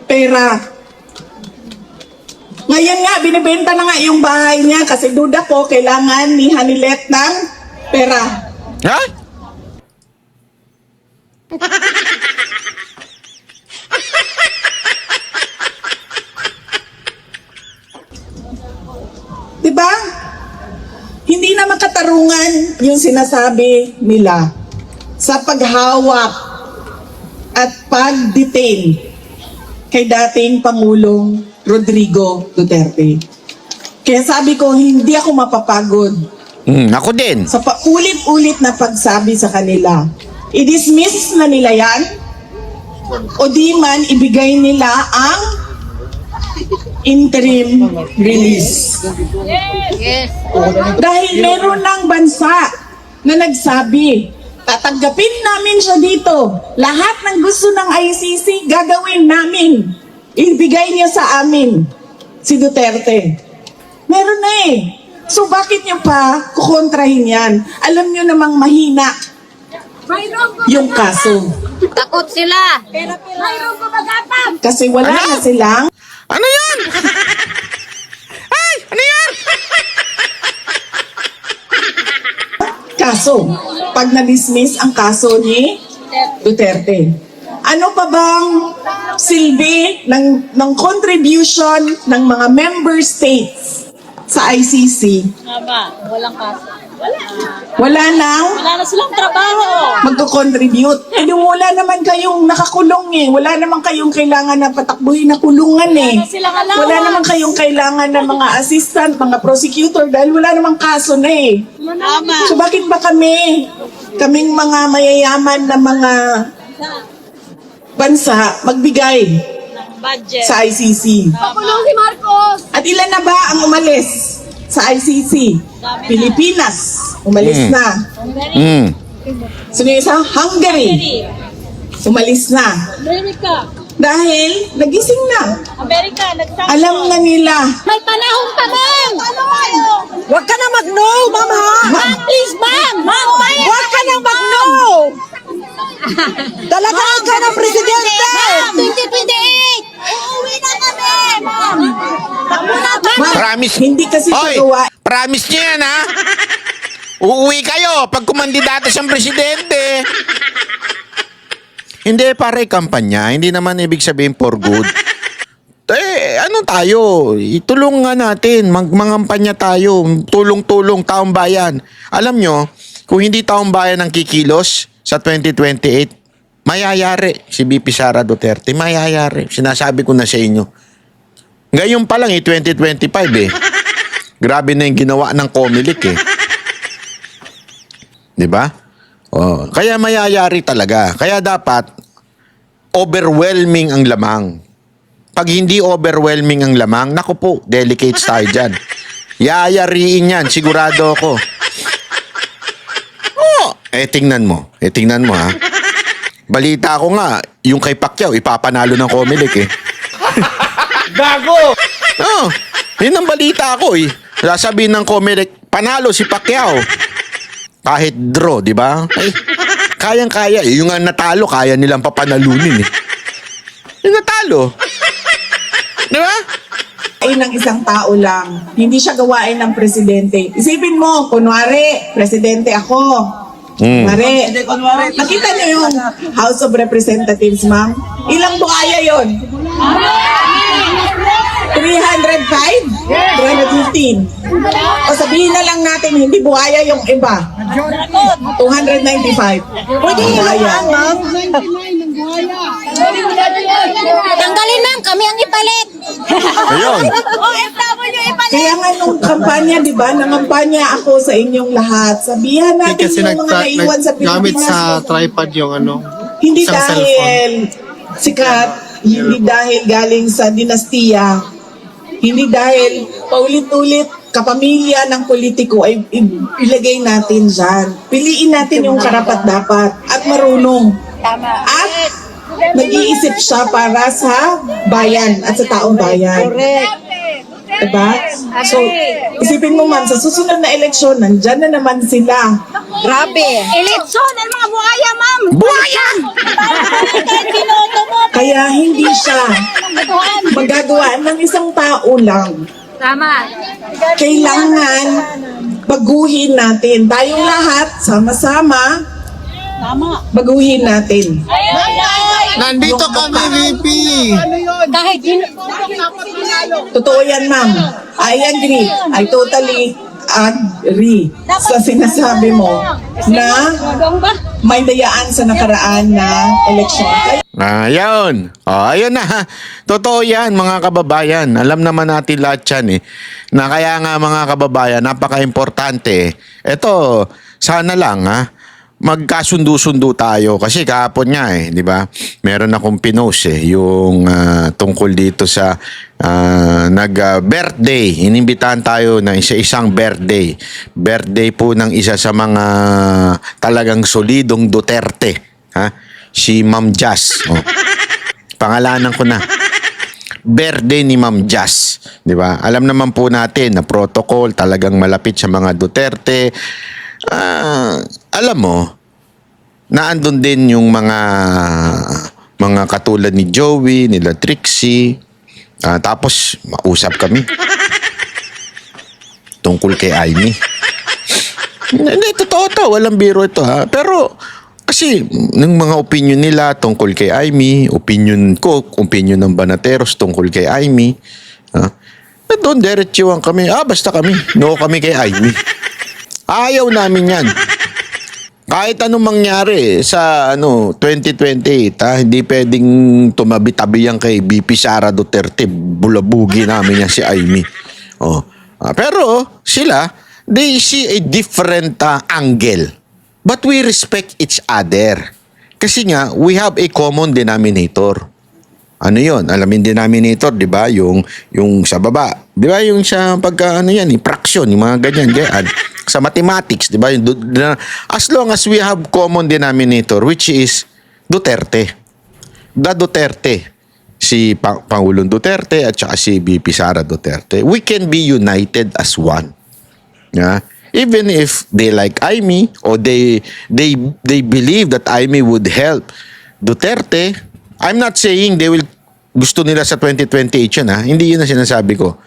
pera. Ngayon nga, binibenta na nga yung bahay niya kasi duda ko, kailangan ni Hanilet ng pera. Ha? Diba? Hindi na makatarungan yung sinasabi nila sa paghawak at pag-detain kay dating Pangulong Rodrigo Duterte. Kaya sabi ko, hindi ako mapapagod Ako din. sa paulit-ulit na pagsabi sa kanila. I-dismiss na nila yan o di man ibigay nila ang interim release. Yes. Dahil meron ng bansa na nagsabi, tatanggapin namin siya dito. Lahat ng gusto ng ICC, gagawin namin. Ibigay niya sa amin si Duterte. Meron na eh. So bakit niyo pa kukontrahin yan? Alam niyo namang mahina yung kaso. Takot sila. Mayroon ko magapang. Kasi wala na silang Ano yan? Ay, ano yan? kaso. Pag na-dismiss ang kaso ni Duterte. Ano pa bang silbi ng contribution ng mga member states sa ICC? Tama. Walang kaso. Wala nang Wala na silang trabaho. magko-contribute. Eh, di wala naman kayong nakakulong eh. Wala naman kayong kailangan na patakbuhin na kulungan eh. Wala na silang allowance. Wala naman kayong kailangan ng mga assistant, mga prosecutor dahil wala namang kaso na eh. Tama. So bakit ba kaming mga mayayaman na mga bansa magbigay Budget. sa ICC? Pakulong si Marcos. At ilan na ba ang umalis sa ICC? Pilipinas, umalis na. Mm. Sino yung isa? Hungary, umalis na. Amerika. Dahil nagising na. Amerika, nagsabi. Alam na nila. May panahon pa, ma'am. Ano kayo? Huwag ka na mag-no, mama! Ma'am, please, ma'am. Ma'am, Huwag ka na mag-no! Talaga ka ng presidente! Ma'am, 2028. Uuwi na kami, ma'am. Takbo na, ma'am. Promise. Hindi kasi Hoy, gawa. promise niya yan, ha? Uuwi kayo pag kumandidato siyang presidente. Hindi, pare, kampanya. Hindi naman ibig sabihin for good. Ano tayo? Itulungan natin. Mangampanya tayo. Tulong-tulong, taong bayan. Alam nyo, kung hindi taong bayan ang kikilos sa 2028, mayayari si BP Sara Duterte. Mayayari. Sinasabi ko na sa inyo. Ngayon pa lang, 2025 eh. Grabe na yung ginawa ng Comelec eh. Diba? Oh, kaya mayayari talaga. Kaya dapat overwhelming ang lamang. Pag hindi overwhelming ang lamang, naku po, delicates tayo dyan. Yayariin yan, sigurado ako. Oh, tingnan mo. Tingnan mo ha. Balita ko nga, yung kay Pacquiao, ipapanalo ng Comelec eh. Gago! Oh, yun ang balita ko eh. Sasabihin ng Comelec, panalo si Pacquiao. Kahit draw, di ba? Ay, kayang-kaya. Yung nga natalo, kaya nilang papanalunin eh. Yung natalo. Di ba? Ay ng isang tao lang. Hindi siya gawain ng presidente. Isipin mo, kunwari, presidente ako. Kunwari, nakita niyo yung House of Representatives, ma'am? Ilang buhaya yon? 305? 315? O sabihin na lang natin, hindi buhaya yung iba. 295. Pwede buhaya. Tanggalin, ma'am. Kami ang ipalit. Ayun. OFW ipalit. Kaya nga nung kampanya, di ba, nangampanya ako sa inyong lahat. Sabihan natin Kasi yung mga naiwan sa gamit Pilipinas. sa tripod yung ano. Hindi isang dahil sikat, hindi dahil galing sa dinastiya, hindi dahil paulit-ulit kapamilya ng politiko ay ilagay natin dyan. Piliin natin yung karapat-dapat at marunong. At nag-iisip siya para sa bayan at sa taong bayan. Diba? So, isipin mo ma'am, sa susunod na eleksyon, nandyan na naman sila. Grabe. Eleksyon ang mga buhaya, ma'am. Buhaya! Kahit binoto mo. Kaya hindi siya magagawa ng isang tao lang. Tama. Kailangan baguhin natin. Tayong lahat, sama-sama, Tama. baguhin natin. Nandito kami, VP! Kahit Totoo yan, ma'am. I agree. I totally agree sa sinasabi mo na may dayaan sa nakaraan na eleksyon. Ayun. Ayun na. Totoo yan, mga kababayan. Alam naman natin lahat yan eh. Na kaya nga mga kababayan, napaka-importante. Ito, sana lang magkasundo-sundo tayo. Kasi kahapon nga di ba? Meron akong pinost yung tungkol dito sa nag-birthday. Inimbitahan tayo ng isang birthday. Birthday po ng isa sa mga talagang solidong Duterte. Si Ma'am Jazz. Pangalanan ko na. Birthday ni Ma'am Jazz. Di ba? Alam naman po natin na protocol talagang malapit sa mga Duterte. Alam mo, naandun din yung mga katulad ni Joey, nila Trixie. Tapos, mausap kami. Tungkol kay Amy. Hindi, totoo to. Walang biro ito Pero, kasi, ng mga opinion nila tungkol kay Amy, opinion ko, opinion ng Banateros tungkol kay Amy. Doon, diretsuhan kami. Basta kami. No kami kay Amy. Ayaw namin yan. Kahit anong mangyari sa 2028, hindi pwedeng tumabi-tabi yan kay BP Sara Duterte. Bulabugi namin yan si Amy. Pero sila, They see a different angle. But we respect each other. Kasi nga, we have a common denominator. Ano yon? Alamin denominator, di ba? Yung sa baba. Di ba? Yung sa pagka, ano yan, fraction, yung mga ganyan. Sa mathematics, di ba? As long as we have common denominator, which is Duterte. The Duterte. Si Pangulong Duterte at saka si VP Sara Duterte. We can be united as one. Yeah? Even if they like Aimee or they believe that Aimee would help Duterte, I'm not saying they will gusto nila sa 2028 yun, ha? Hindi yun ang sinasabi ko.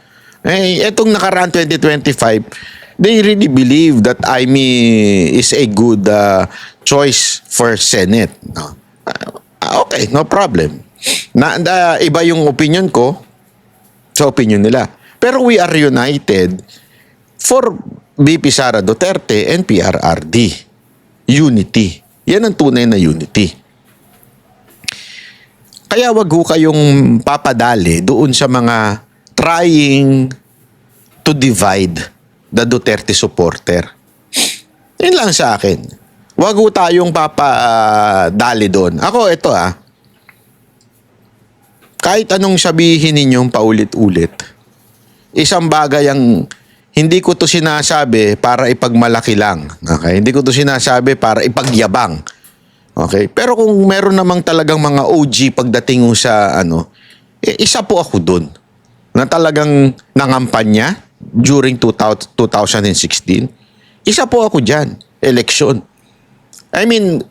Etong nakaraan 2025, they really believe that Aimee is a good choice for Senate. No? Okay, no problem. Iba yung opinion ko sa opinion nila. Pero we are united for VP Sara Duterte and PRRD. Unity. Yan ang tunay na unity. Kaya wag ho kayong papadali doon sa mga trying to divide the Duterte supporter. Yun lang sa akin. Wag ho tayong papadali doon. Ako, ito kahit anong sabihin ninyong paulit-ulit, isang bagay ang hindi ko to sinasabi para ipagmalaki lang. Okay? Hindi ko to sinasabi para ipagyabang. Okay? Pero kung meron namang talagang mga OG pagdating sa isa po ako doon na talagang nangampanya during 2016. Isa po ako diyan, election. I mean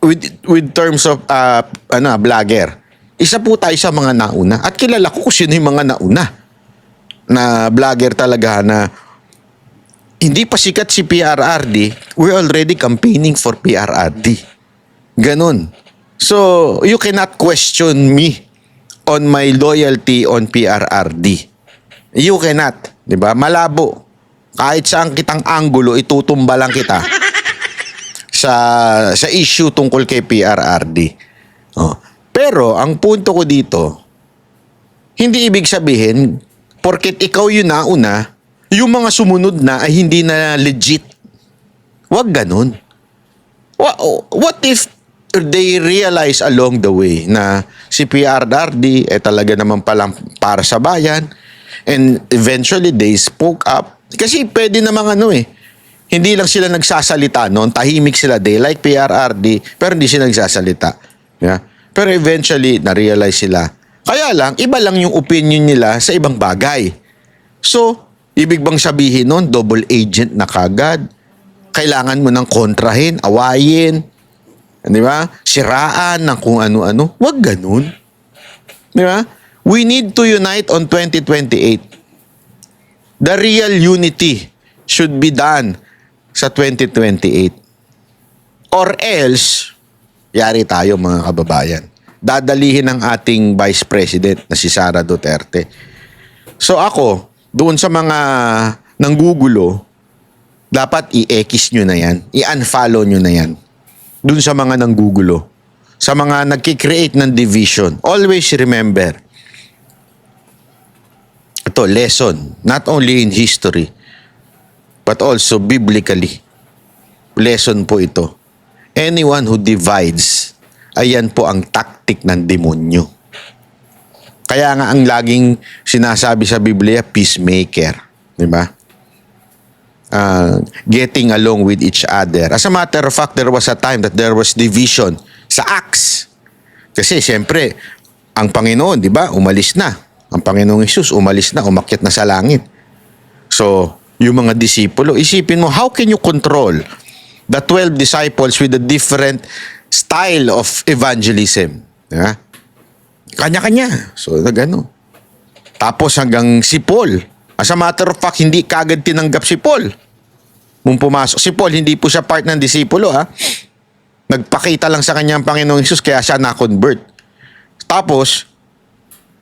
with terms of vlogger. Isa po tayo sa mga nauna at kilala ko kung sino yung mga nauna na vlogger talaga na hindi pa sikat si PRRD, we're already campaigning for PRRD. Ganon. So, you cannot question me on my loyalty on PRRD. You cannot. Diba? Malabo. Kahit saan kitang anggulo, itutumba lang kita sa issue tungkol kay PRRD. Oh. Pero, ang punto ko dito, hindi ibig sabihin, porket ikaw yun nauna, yung mga sumunod na ay hindi na legit. Wag ganun. What if they realize along the way na si PRRD talaga naman palang para sa bayan and eventually they spoke up. Kasi pwede namang hindi lang sila nagsasalita noon, tahimik sila. They like PRRD pero hindi sila nagsasalita. Yeah? Pero eventually na-realize sila. Kaya lang, iba lang yung opinion nila sa ibang bagay. So, ibig bang sabihin nun, double agent na kagad? Kailangan mo ng kontrahin, awayin, di ba? Siraan ng kung ano-ano. Huwag ganun. Di ba? We need to unite on 2028. The real unity should be done sa 2028. Or else, yari tayo mga kababayan. Dadalihin ng ating Vice President na si Sara Duterte. So ako, doon sa mga nanggugulo, dapat i-X nyo na yan. I-unfollow nyo na yan. Doon sa mga nanggugulo. Sa mga nagkikreate ng division. Always remember, ito, lesson. Not only in history, but also biblically. Lesson po ito. Anyone who divides, ayan po ang taktik ng demonyo. Kaya nga ang laging sinasabi sa Biblia, peacemaker. Di ba? Getting along with each other. As a matter of fact, there was a time that there was division sa Acts. Kasi siyempre, ang Panginoon, di ba, umalis na. Ang Panginoong Hesus umalis na, umakyat na sa langit. So, yung mga disipulo, isipin mo, how can you control the 12 disciples with a different style of evangelism? Di ba? Kanya-kanya. So, nagano. Tapos hanggang si Paul. As a matter of fact, hindi kagad tinanggap si Paul. Nung pumasok si Paul, hindi po siya part ng disipulo, Nagpakita lang sa kanya ang Panginoong Hesus, kaya siya na-convert. Tapos,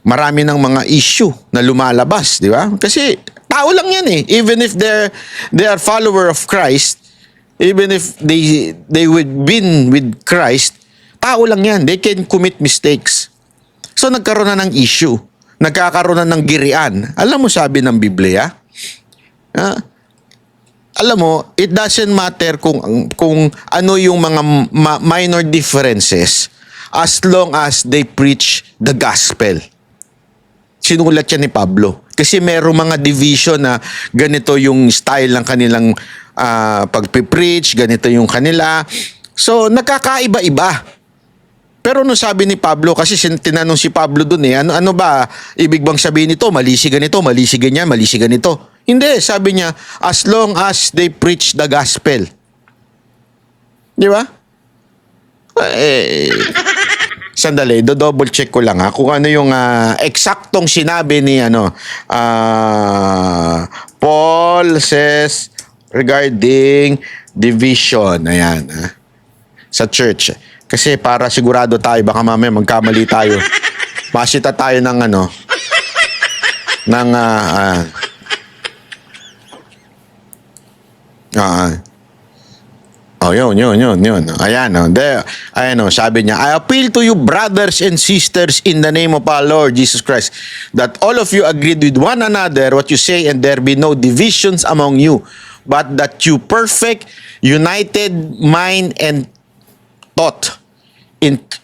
marami ng mga issue na lumalabas, di ba? Kasi, tao lang yan eh. Even if they are follower of Christ, even if they would been with Christ, tao lang yan. They can commit mistakes. So nagkaroon na ng issue. Nagkakaroon na ng girian. Alam mo sabi ng Biblia? alam mo, it doesn't matter kung ano yung mga minor differences as long as they preach the gospel. Sinulat yan ni Pablo. Kasi merong mga division na ganito yung style ng kanilang pagpipreach, ganito yung kanila. So, nakakaiba-iba. Pero no sabi ni Pablo, kasi tinanong si Pablo dun ano ba, ibig bang sabihin nito, mali si ganito, mali si ganyan, mali si ganito. Hindi, sabi niya, as long as they preach the gospel. Di ba? Sandali, double check ko lang kung ano yung eksaktong sinabi ni Paul says regarding division. Ayan. Sa church. Kasi para sigurado tayo, baka mamaya magkamali tayo. Masita tayo ng yun. Ayan, sabi niya, I appeal to you, brothers and sisters, in the name of our Lord Jesus Christ, that all of you agreed with one another what you say, and there be no divisions among you, but that you perfect, united mind and thought.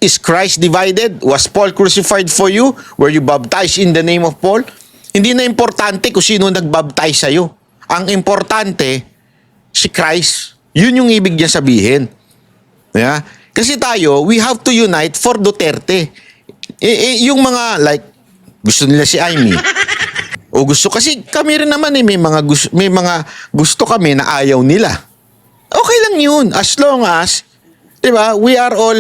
Is Christ divided? Was Paul crucified for you? Were you baptized in the name of Paul? Hindi na importante kung sino nagbaptize sa'yo. Ang importante, si Christ. Yun yung ibig niya sabihin. Yeah? Kasi tayo, we have to unite for Duterte. Yung mga, like, gusto nila si Amy. O gusto, kasi kami rin naman may mga gusto kami na ayaw nila. Okay lang yun. As long as, di ba, we are all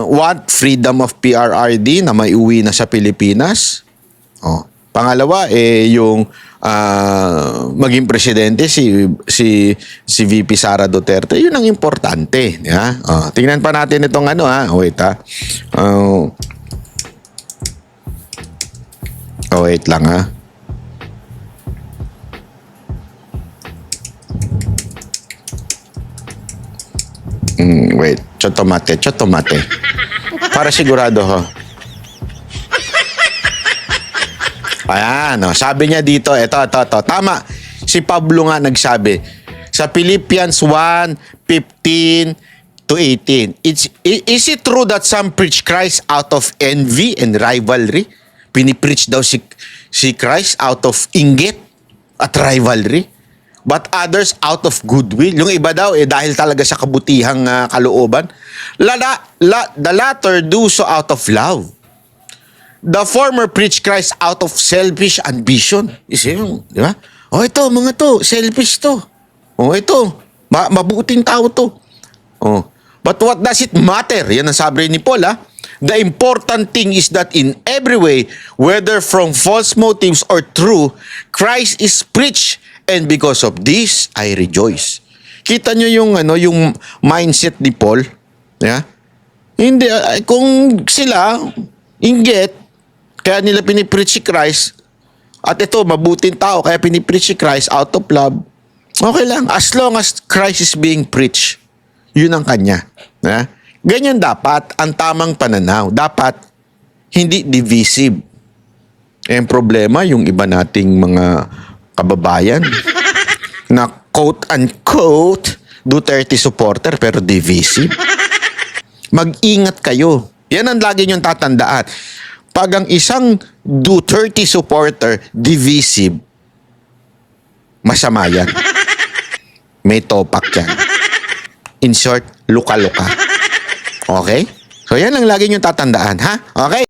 want freedom of PRRD na maiuwi na sa Pilipinas. Pangalawa, yung maging presidente si VP Sara Duterte. Yun ang importante. Yeah? Tingnan pa natin itong wait wait lang wait. Chotomate. Para sigurado Ayan, sabi niya dito, ito. Tama. Si Pablo nga nagsabi sa Philippians 1:15 to 18. Is it true that some preach Christ out of envy and rivalry? Pinipreach daw si Christ out of inggit at rivalry. But others out of goodwill. Yung iba daw, dahil talaga sa kabutihang kalooban. The latter do so out of love. The former preach Christ out of selfish ambition. Isipin, di ba? Ito, mga to, selfish to. Ito, mabuting tao to. But what does it matter? Yan ang sabi ni Paul, The important thing is that in every way, whether from false motives or true, Christ is preached, and because of this, I rejoice. Kita nyo yung mindset ni Paul? Yeah? Hindi, kung sila, inggit, kaya nila pinipreach si Christ, at ito, mabuting tao, kaya pinipreach si Christ out of love, okay lang, as long as Christ is being preached, yun ang kanya. Yeah? Ganyan dapat, ang tamang pananaw. Dapat, hindi divisive. Ang problema, yung iba nating mga kababayan na quote-unquote Duterte supporter pero divisive. Mag-ingat kayo. Yan ang lagi niyong tatandaan. Pag ang isang Duterte supporter divisive, masama yan. May topak yan. In short, luka-luka. Okay? So yan ang lagi niyong tatandaan, ha? Okay?